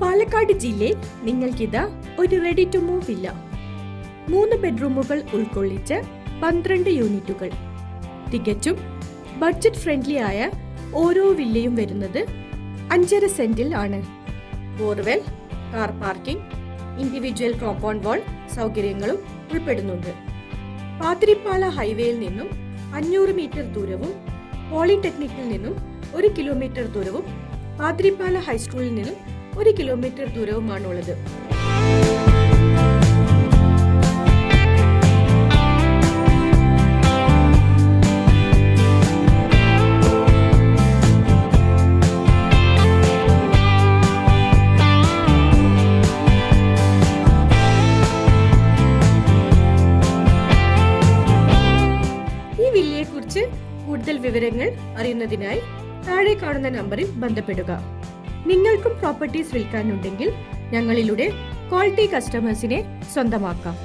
പാലക്കാട് ജില്ലയിൽ നിങ്ങൾക്കിതാ ഒരു ready to move villa. 3 ബെഡ്റൂമുകൾ ഉൾക്കൊള്ളിച്ച് 12 യൂണിറ്റുകൾ. തികച്ചും ബഡ്ജറ്റ് ഫ്രണ്ട്ലി ആയ ഓരോ വില്ലയും വരുന്നത് 5.5 സെന്റിൽ ആണ്. Borewell, car parking, individual compound wall സൗകര്യങ്ങളും ഉൾപ്പെടുന്നുണ്ട്. പാതിരിപ്പാല ഹൈവേയിൽ നിന്നും 500 മീറ്റർ ദൂരവും പോളിടെക്നിക്കിൽ നിന്നും 1 കിലോമീറ്റർ ദൂരവും പാതിരിപ്പാല ഹൈസ്കൂളിൽ നിന്നും 1 കിലോമീറ്റർ ദൂരവുമാണുള്ളത്. കുറിച്ച് കൂടുതൽ വിവരങ്ങൾ അറിയുന്നതിനായി താഴെ കാണുന്ന നമ്പറിൽ ബന്ധപ്പെടുക. നിങ്ങൾക്കും പ്രോപ്പർട്ടീസ് വിൽക്കാനുണ്ടെങ്കിൽ ഞങ്ങളിലൂടെ ക്വാളിറ്റി കസ്റ്റമേഴ്സിനെ സ്വന്തമാക്കാം.